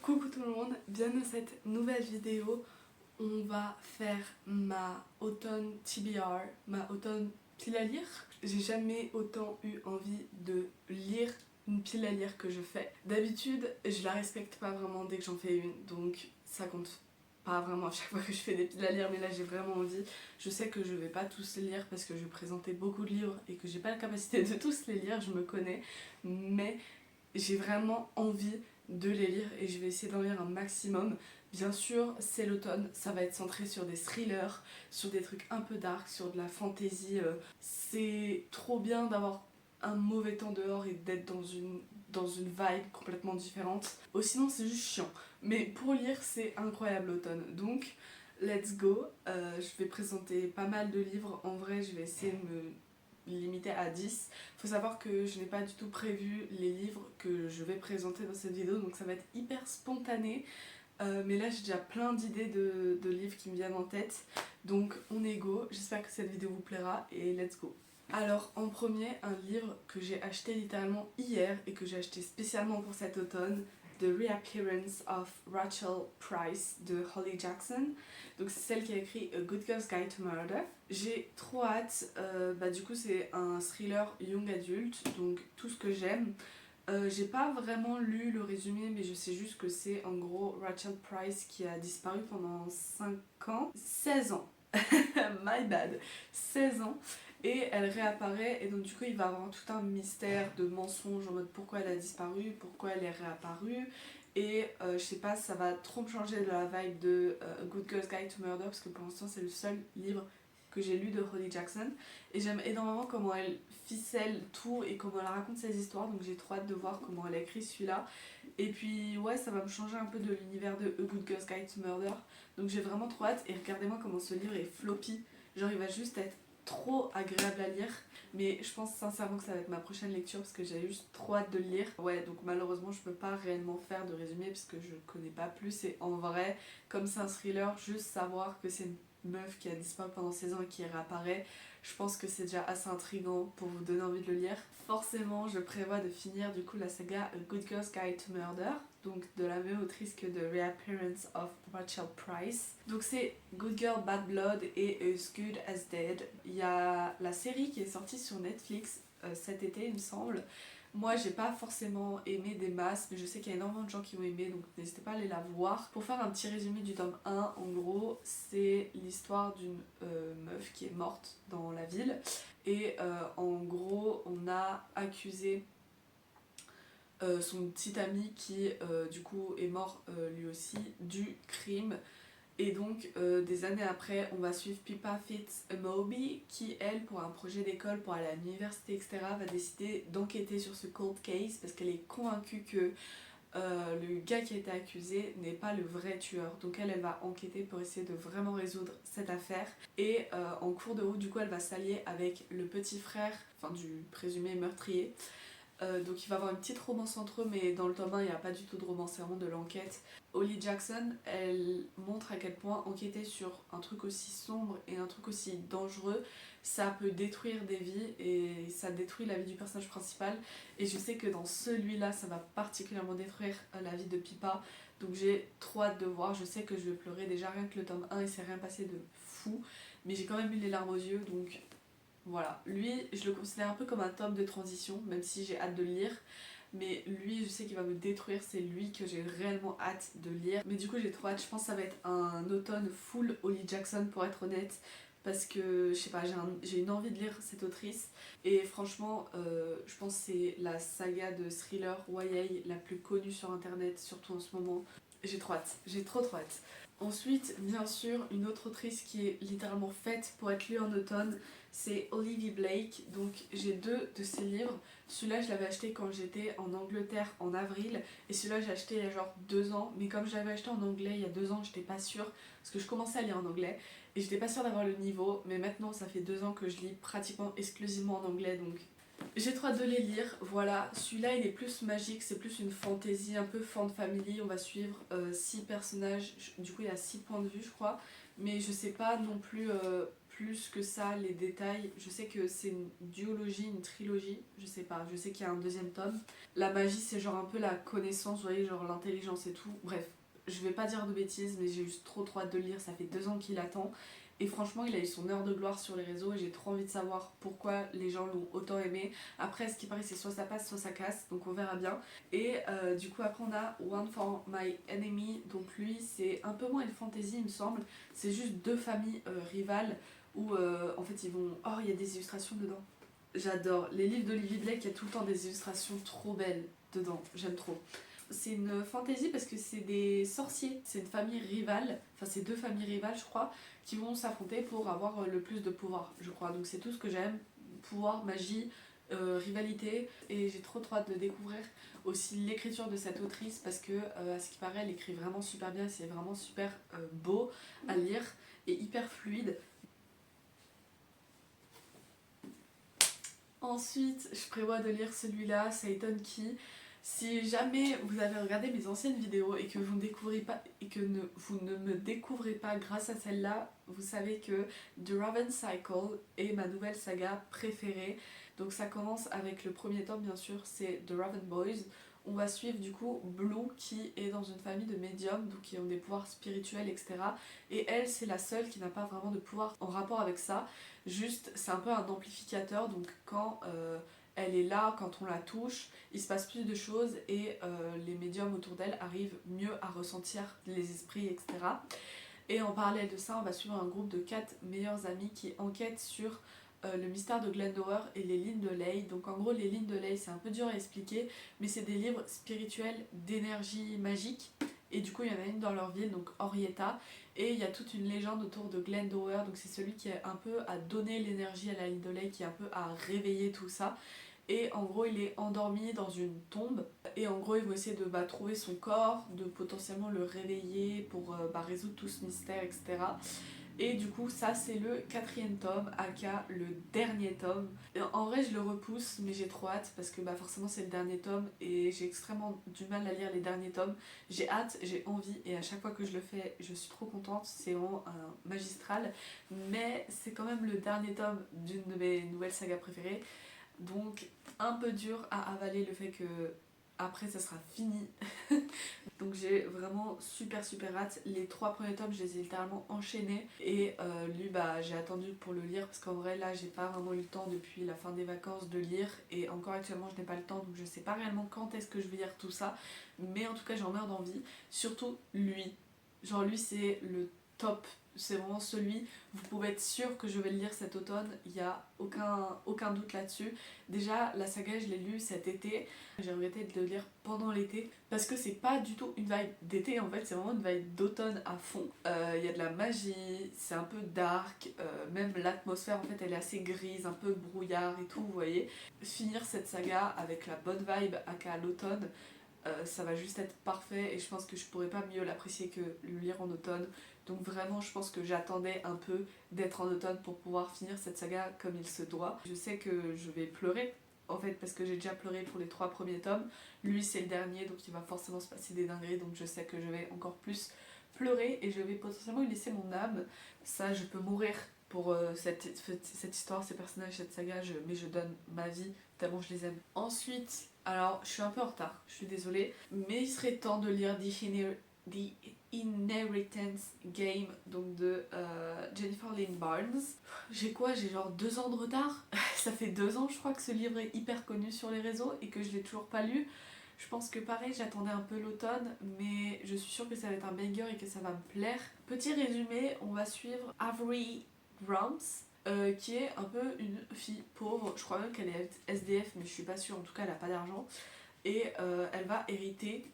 Coucou tout le monde, bienvenue dans cette nouvelle vidéo. On va faire ma automne TBR, ma automne pile à lire. J'ai jamais autant eu envie de lire une pile à lire que je fais. D'habitude, je la respecte pas vraiment dès que j'en fais une, donc ça compte pas vraiment à chaque fois que je fais des piles à lire, mais là j'ai vraiment envie. Je sais que je vais pas tous les lire parce que je vais présenter beaucoup de livres et que j'ai pas la capacité de tous les lire, je me connais, mais j'ai vraiment envie de les lire et je vais essayer d'en lire un maximum. Bien sûr, c'est l'automne, ça va être centré sur des thrillers, sur des trucs un peu dark, sur de la fantasy. C'est trop bien d'avoir un mauvais temps dehors et d'être dans une vibe complètement différente. Oh, sinon, c'est juste chiant. Mais pour lire, c'est incroyable l'automne. Donc, let's go. Je vais présenter pas mal de livres. En vrai, je vais essayer de me limité à 10. Faut savoir que je n'ai pas du tout prévu les livres que je vais présenter dans cette vidéo, donc ça va être hyper spontané. Mais là j'ai déjà plein d'idées de livres qui me viennent en tête. Donc on est go, j'espère que cette vidéo vous plaira et let's go. Alors en premier, un livre que j'ai acheté littéralement hier et que j'ai acheté spécialement pour cet automne, The Reappearance of Rachel Price de Holly Jackson. Donc c'est celle qui a écrit A Good Girl's Guide to Murder. J'ai trop hâte, du coup c'est un thriller young adulte, donc tout ce que j'aime. J'ai pas vraiment lu le résumé, mais je sais juste que c'est en gros Rachel Price qui a disparu pendant 5 ans, 16 ans, my bad, 16 ans, et elle réapparaît, et donc du coup il va y avoir tout un mystère de mensonges en mode pourquoi elle a disparu, pourquoi elle est réapparue, et je sais pas, ça va trop me changer de la vibe de A Good Girl's Guide to Murder, parce que pour l'instant c'est le seul livre que j'ai lu de Holly Jackson, et j'aime énormément comment elle ficelle tout et comment elle raconte ses histoires, donc j'ai trop hâte de voir comment elle a écrit celui-là. Et puis ouais, ça va me changer un peu de l'univers de A Good Girl's Guide to Murder, donc j'ai vraiment trop hâte. Et regardez-moi comment ce livre est floppy, genre il va juste être trop agréable à lire, mais je pense sincèrement que ça va être ma prochaine lecture parce que j'ai juste trop hâte de le lire. Ouais, donc malheureusement je peux pas réellement faire de résumé parce que je connais pas plus, et en vrai, comme c'est un thriller, juste savoir que c'est une meuf qui a disparu pendant 16 ans et qui réapparaît, je pense que c'est déjà assez intriguant pour vous donner envie de le lire. Forcément, je prévois de finir du coup la saga A Good Girl's Guide to Murder, donc de la même autrice que The Reappearance of Rachel Price. Donc c'est Good Girl Bad Blood et As Good as Dead. Il y a la série qui est sortie sur Netflix cet été, il me semble. Moi, j'ai pas forcément aimé des masses, mais je sais qu'il y a énormément de gens qui ont aimé, donc n'hésitez pas à aller la voir. Pour faire un petit résumé du tome 1, en gros, c'est l'histoire d'une meuf qui est morte dans la ville. Et en gros, on a accusé son petit ami qui, du coup, est mort lui aussi du crime. Et donc, des années après, on va suivre Pippa Fitz-Moby qui, elle, pour un projet d'école, pour aller à l'université, etc., va décider d'enquêter sur ce cold case parce qu'elle est convaincue que le gars qui a été accusé n'est pas le vrai tueur. Donc elle va enquêter pour essayer de vraiment résoudre cette affaire. Et en cours de route, du coup, elle va s'allier avec le petit frère, enfin du présumé meurtrier. Donc il va y avoir une petite romance entre eux, mais dans le tome 1 il n'y a pas du tout de romance, c'est vraiment de l'enquête. Holly Jackson, elle montre à quel point enquêter sur un truc aussi sombre et un truc aussi dangereux, ça peut détruire des vies et ça détruit la vie du personnage principal. Et je sais que dans celui-là, ça va particulièrement détruire la vie de Pippa. Donc j'ai trop hâte de voir, je sais que je vais pleurer déjà rien que le tome 1, il s'est rien passé de fou. Mais j'ai quand même eu les larmes aux yeux, donc voilà, lui, je le considère un peu comme un tome de transition, même si j'ai hâte de le lire. Mais lui, je sais qu'il va me détruire, c'est lui que j'ai réellement hâte de lire. Mais du coup, j'ai trop hâte, je pense que ça va être un automne full Holly Jackson pour être honnête. Parce que, je sais pas, j'ai une envie de lire cette autrice. Et franchement, je pense que c'est la saga de thriller YA la plus connue sur internet, surtout en ce moment. J'ai trop hâte, j'ai trop hâte. Ensuite, bien sûr, une autre autrice qui est littéralement faite pour être lue en automne, c'est Olivia Blake. Donc j'ai deux de ses livres. Celui-là, je l'avais acheté quand j'étais en Angleterre en avril, et celui-là, j'ai acheté il y a genre 2 ans. Mais comme je l'avais acheté en anglais il y a 2 ans, j'étais pas sûre, parce que je commençais à lire en anglais, et j'étais pas sûre d'avoir le niveau. Mais maintenant, ça fait 2 ans que je lis pratiquement exclusivement en anglais, donc j'ai trop hâte de les lire. Voilà, celui-là il est plus magique, c'est plus une fantaisie, un peu fan family. On va suivre 6 personnages, du coup il y a 6 points de vue je crois, mais je sais pas non plus plus que ça les détails. Je sais que c'est une duologie, une trilogie, je sais pas, je sais qu'il y a un deuxième tome. La magie c'est genre un peu la connaissance, vous voyez, genre l'intelligence et tout. Bref, je vais pas dire de bêtises, mais j'ai juste trop hâte de le lire, ça fait 2 ans qu'il attend. Et franchement, il a eu son heure de gloire sur les réseaux et j'ai trop envie de savoir pourquoi les gens l'ont autant aimé. Après, ce qui paraît, c'est soit ça passe, soit ça casse, donc on verra bien. Et du coup, après, on a One for My Enemy. Donc lui, c'est un peu moins une fantasy, il me semble. C'est juste 2 familles rivales où en fait ils vont. Oh, il y a des illustrations dedans. J'adore. Les livres d'Olivier Blake, il y a tout le temps des illustrations trop belles dedans. J'aime trop. C'est une fantaisie parce que c'est des sorciers. C'est une famille rivale, enfin c'est 2 familles rivales je crois, qui vont s'affronter pour avoir le plus de pouvoir, je crois. Donc c'est tout ce que j'aime. Pouvoir, magie, rivalité. Et j'ai trop hâte de découvrir aussi l'écriture de cette autrice parce que à ce qui paraît elle écrit vraiment super bien. C'est vraiment super beau à lire et hyper fluide. Ensuite, je prévois de lire celui-là, Satan Key. Si jamais vous avez regardé mes anciennes vidéos et que vous ne découvrez pas et que vous ne me découvrez pas grâce à celle-là, vous savez que The Raven Cycle est ma nouvelle saga préférée. Donc ça commence avec le premier tome bien sûr, c'est The Raven Boys. On va suivre du coup Blue qui est dans une famille de médiums, donc qui ont des pouvoirs spirituels, etc. Et elle, c'est la seule qui n'a pas vraiment de pouvoir en rapport avec ça. Juste, c'est un peu un amplificateur, donc quand elle est là, quand on la touche, il se passe plus de choses et les médiums autour d'elle arrivent mieux à ressentir les esprits, etc. Et en parallèle de ça, on va suivre un groupe de 4 meilleurs amis qui enquêtent sur le mystère de Glendower et les lignes de Ley. Donc en gros, les lignes de Ley, c'est un peu dur à expliquer, mais c'est des livres spirituels d'énergie magique. Et du coup, il y en a une dans leur ville, donc Henrietta. Et il y a toute une légende autour de Glendower, donc c'est celui qui est un peu à donner l'énergie à la ligne de Ley, qui est un peu à réveiller tout ça. Et en gros, il est endormi dans une tombe. Et en gros, ils vont essayer de trouver son corps, de potentiellement le réveiller pour résoudre tout ce mystère, etc. Et du coup, ça, c'est le 4e tome, aka le dernier tome. Et en vrai, je le repousse, mais j'ai trop hâte parce que forcément, c'est le dernier tome et j'ai extrêmement du mal à lire les derniers tomes. J'ai hâte, j'ai envie et à chaque fois que je le fais, je suis trop contente. C'est vraiment un magistral. Mais c'est quand même le dernier tome d'une de mes nouvelles sagas préférées. Donc un peu dur à avaler le fait que après ça sera fini. Donc j'ai vraiment super hâte. Les 3 premiers tomes, je les ai littéralement enchaînés. Et lui, j'ai attendu pour le lire parce qu'en vrai là j'ai pas vraiment eu le temps depuis la fin des vacances de lire. Et encore actuellement je n'ai pas le temps, donc je sais pas réellement quand est-ce que je vais lire tout ça. Mais en tout cas j'en meurs d'envie. Surtout lui. Genre lui c'est le top. C'est vraiment celui, vous pouvez être sûr que je vais le lire cet automne, il n'y a aucun doute là-dessus. Déjà, la saga, je l'ai lue cet été, j'ai regretté de le lire pendant l'été, parce que c'est pas du tout une vibe d'été, en fait, c'est vraiment une vibe d'automne à fond. Il y a de la magie, c'est un peu dark, même l'atmosphère, en fait, elle est assez grise, un peu brouillard et tout, vous voyez. Finir cette saga avec la bonne vibe aka l'automne, ça va juste être parfait et je pense que je pourrais pas mieux l'apprécier que le lire en automne. Donc vraiment je pense que j'attendais un peu d'être en automne pour pouvoir finir cette saga comme il se doit. Je sais que je vais pleurer en fait parce que j'ai déjà pleuré pour les 3 premiers tomes. Lui c'est le dernier donc il va forcément se passer des dingueries, donc je sais que je vais encore plus pleurer et je vais potentiellement y laisser mon âme. Ça je peux mourir pour cette histoire, ces personnages, cette saga, mais je donne ma vie tellement je les aime. Ensuite, alors je suis un peu en retard, je suis désolée, mais il serait temps de lire The Inheritance Game, donc de Jennifer Lynn Barnes. J'ai genre 2 ans de retard. Ça fait 2 ans je crois que ce livre est hyper connu sur les réseaux et que je l'ai toujours pas lu. Je pense que pareil, j'attendais un peu l'automne, mais je suis sûre que ça va être un banger et que ça va me plaire. Petit résumé, on va suivre Avery Grants, qui est un peu une fille pauvre. Je crois même qu'elle est SDF, mais je suis pas sûre, en tout cas elle a pas d'argent. Et elle va hériter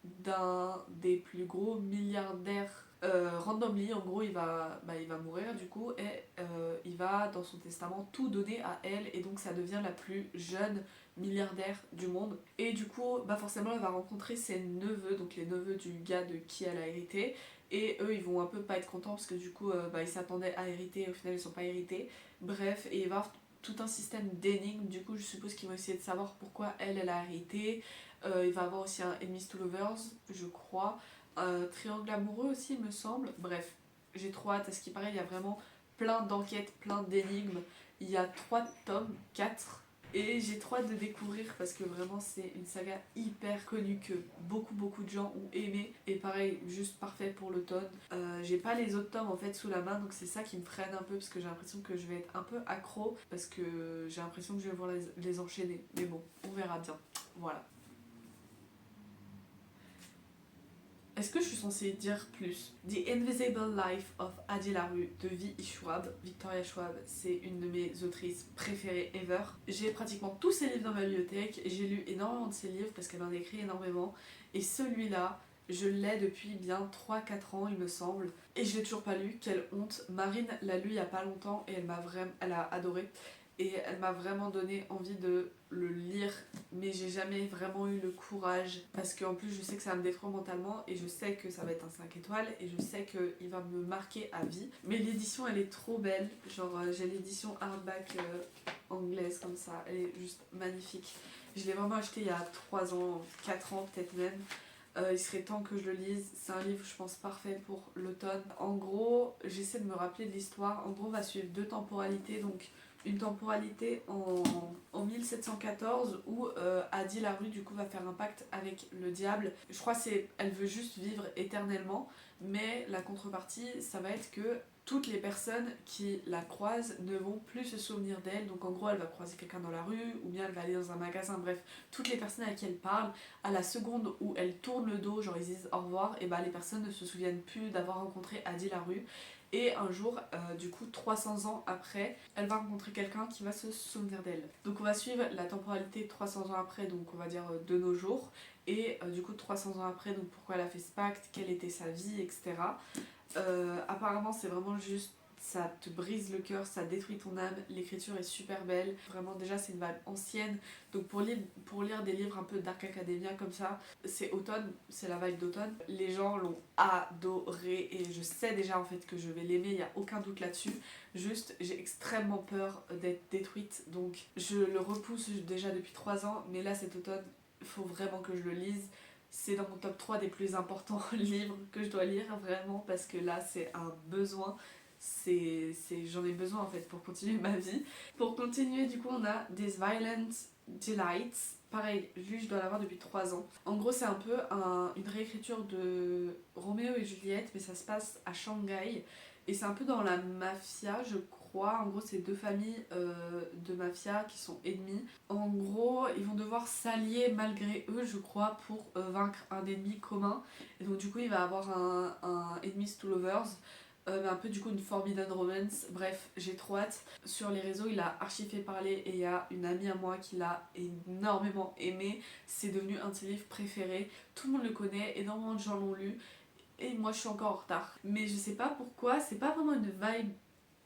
d'un des plus gros milliardaires randomly. En gros il va mourir du coup et il va dans son testament tout donner à elle et donc ça devient la plus jeune milliardaire du monde. Et du coup forcément elle va rencontrer ses neveux, donc les neveux du gars de qui elle a hérité, et eux ils vont un peu pas être contents parce que du coup ils s'attendaient à hériter et au final ils sont pas hérités. Bref, et il va y avoir tout un système d'énigmes. Du coup je suppose qu'ils vont essayer de savoir pourquoi elle a hérité. Il va y avoir aussi un Enemies to Lovers, je crois. Un triangle amoureux aussi, il me semble. Bref, j'ai trop hâte. À ce qui paraît, il y a vraiment plein d'enquêtes, plein d'énigmes. Il y a 3 tomes, 4. Et j'ai trop hâte de découvrir parce que vraiment c'est une saga hyper connue que beaucoup de gens ont aimé. Et pareil, juste parfait pour l'automne. J'ai pas les autres tomes en fait sous la main, donc c'est ça qui me freine un peu parce que j'ai l'impression que je vais être un peu accro. Parce que j'ai l'impression que je vais pouvoir les enchaîner. Mais bon, on verra bien. Voilà. Est-ce que je suis censée dire plus? The Invisible Life of Adi Larue de V.E. Schwab. Victoria Schwab, c'est une de mes autrices préférées ever. J'ai pratiquement tous ses livres dans ma bibliothèque. J'ai lu énormément de ses livres parce qu'elle en écrit énormément. Et celui-là, je l'ai depuis bien 3-4 ans, il me semble. Et je l'ai toujours pas lu. Quelle honte. Marine l'a lu il y a pas longtemps et elle a adoré. Et elle m'a vraiment donné envie de le lire, mais j'ai jamais vraiment eu le courage parce qu'en plus je sais que ça va me détruire mentalement et je sais que ça va être un 5 étoiles et je sais qu'il va me marquer à vie. Mais l'édition elle est trop belle, genre j'ai l'édition hardback anglaise comme ça, elle est juste magnifique. Je l'ai vraiment acheté il y a 3 ans, 4 ans peut-être même. Il serait temps que je le lise. C'est un livre, je pense, parfait pour l'automne. En gros, j'essaie de me rappeler de l'histoire. En gros, on va suivre 2 temporalités. Donc, une temporalité en 1714 où Adi Larue du coup va faire un pacte avec le diable. Je crois elle veut juste vivre éternellement, mais la contrepartie, ça va être que toutes les personnes qui la croisent ne vont plus se souvenir d'elle. Donc en gros, elle va croiser quelqu'un dans la rue ou bien elle va aller dans un magasin. Bref, toutes les personnes à qui elle parle, à la seconde où elle tourne le dos, genre ils disent au revoir, et bah les personnes ne se souviennent plus d'avoir rencontré Adi Larue. Et un jour, du coup, 300 ans après, elle va rencontrer quelqu'un qui va se souvenir d'elle. Donc on va suivre la temporalité 300 ans après, donc on va dire de nos jours. Et du coup, 300 ans après, donc pourquoi elle a fait ce pacte, quelle était sa vie, etc. Apparemment, c'est vraiment juste, ça te brise le cœur, ça détruit ton âme. L'écriture est super belle. Vraiment, déjà, c'est une vibe ancienne. Donc, pour lire des livres un peu Dark Academia comme ça, c'est automne, c'est la vibe d'automne. Les gens l'ont adoré et je sais déjà en fait que je vais l'aimer, il n'y a aucun doute là-dessus. Juste, j'ai extrêmement peur d'être détruite. Donc, je le repousse déjà depuis 3 ans. Mais là, cet automne, il faut vraiment que je le lise. C'est dans mon top 3 des plus importants livres que je dois lire vraiment parce que là c'est un besoin, j'en ai besoin en fait pour continuer ma vie. Pour continuer du coup on a These Violent Delights, pareil, lui je dois l'avoir depuis 3 ans. En gros c'est un peu une réécriture de Roméo et Juliette mais ça se passe à Shanghai et c'est un peu dans la mafia je crois. En gros, c'est 2 familles de mafia qui sont ennemies. En gros, ils vont devoir s'allier malgré eux, je crois, pour vaincre un ennemi commun. Et donc, du coup, il va avoir un Enemies to Lovers, un peu du coup une Forbidden Romance. Bref, j'ai trop hâte. Sur les réseaux, il a archi fait parler et il y a une amie à moi qui l'a énormément aimé. C'est devenu un de ses livres préférés. Tout le monde le connaît, énormément de gens l'ont lu. Et moi, je suis encore en retard. Mais je sais pas pourquoi, c'est pas vraiment une vibe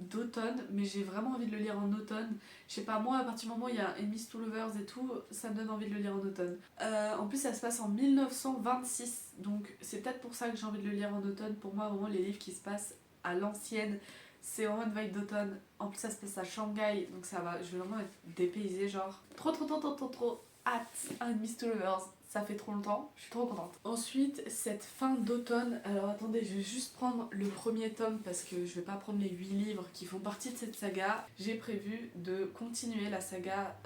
d'automne, mais j'ai vraiment envie de le lire en automne. Je sais pas, moi, à partir du moment où il y a Enemies to Lovers et tout, ça me donne envie de le lire en automne. En plus, ça se passe en 1926, donc c'est peut-être pour ça que j'ai envie de le lire en automne. Pour moi, vraiment, les livres qui se passent à l'ancienne, c'est vraiment une vibe d'automne. En plus, ça se passe à Shanghai, donc ça va, je vais vraiment être dépaysée, genre. Trop hâte à Enemies to Lovers. Ça fait trop longtemps, je suis trop contente. Ensuite, cette fin d'automne, alors attendez, je vais juste prendre le premier tome parce que je vais pas prendre les 8 livres qui font partie de cette saga. J'ai prévu de continuer la saga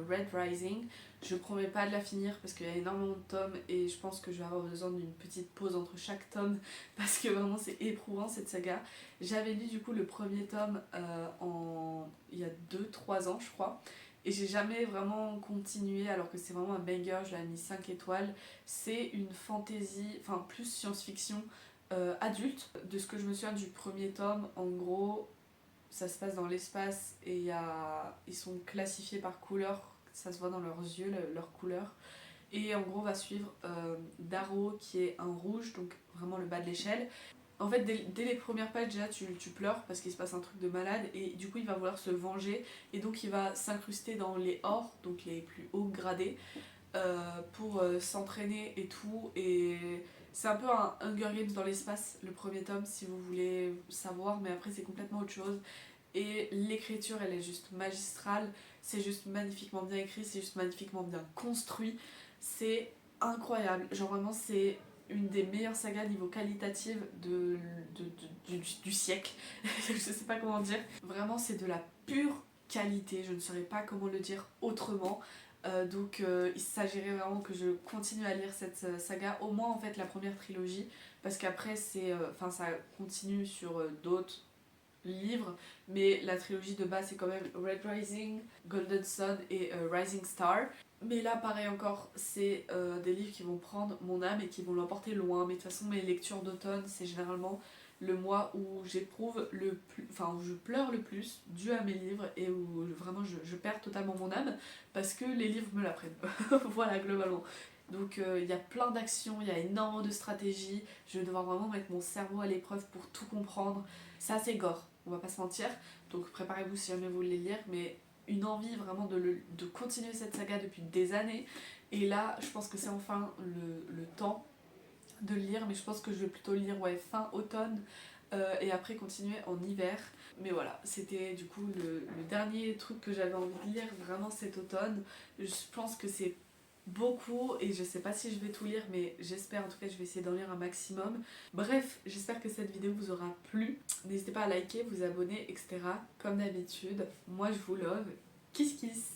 Red Rising. Je promets pas de la finir parce qu'il y a énormément de tomes et je pense que je vais avoir besoin d'une petite pause entre chaque tome parce que vraiment c'est éprouvant cette saga. J'avais lu du coup le premier tome il y a 2-3 ans je crois. Et j'ai jamais vraiment continué alors que c'est vraiment un banger, je l'ai mis 5 étoiles. C'est une fantasy, enfin plus science-fiction adulte. De ce que je me souviens du premier tome, en gros, ça se passe dans l'espace et ils sont classifiés par couleur, ça se voit dans leurs yeux, leur couleur. Et en gros, on va suivre Darrow qui est un rouge, donc vraiment le bas de l'échelle. En fait, dès les premières pages, déjà, tu pleures parce qu'il se passe un truc de malade et du coup, il va vouloir se venger et donc il va s'incruster dans les ors, donc les plus hauts gradés, pour s'entraîner et tout. Et c'est un peu un Hunger Games dans l'espace, le premier tome, si vous voulez savoir, mais après, c'est complètement autre chose. Et l'écriture, elle est juste magistrale, c'est juste magnifiquement bien écrit, c'est juste magnifiquement bien construit, c'est incroyable. Genre, vraiment, c'est une des meilleures sagas niveau qualitative du siècle. Je sais pas comment dire. Vraiment, c'est de la pure qualité, je ne saurais pas comment le dire autrement. Donc il s'agirait vraiment que je continue à lire cette saga, au moins en fait la première trilogie, parce qu'après ça continue sur d'autres livres, mais la trilogie de base c'est quand même Red Rising, Golden Sun et Rising Star. Mais là pareil encore, c'est des livres qui vont prendre mon âme et qui vont l'emporter loin. Mais de toute façon mes lectures d'automne c'est généralement le mois où j'éprouve le plus, enfin où je pleure le plus dû à mes livres et où vraiment je perds totalement mon âme parce que les livres me la prennent. Voilà globalement. Donc il y a plein d'actions, il y a énormément de stratégies, je vais devoir vraiment mettre mon cerveau à l'épreuve pour tout comprendre. C'est assez gore, on va pas se mentir, donc préparez-vous si jamais vous voulez lire, mais une envie vraiment de continuer cette saga depuis des années. Et là, je pense que c'est enfin le temps de le lire, mais je pense que je vais plutôt lire ouais, fin automne et après continuer en hiver. Mais voilà, c'était du coup le dernier truc que j'avais envie de lire vraiment cet automne. Je pense que c'est beaucoup et je sais pas si je vais tout lire, mais j'espère, en tout cas je vais essayer d'en lire un maximum. Bref, j'espère que cette vidéo vous aura plu. N'hésitez pas à liker, vous abonner, etc. Comme d'habitude. Moi je vous love. Kiss kiss.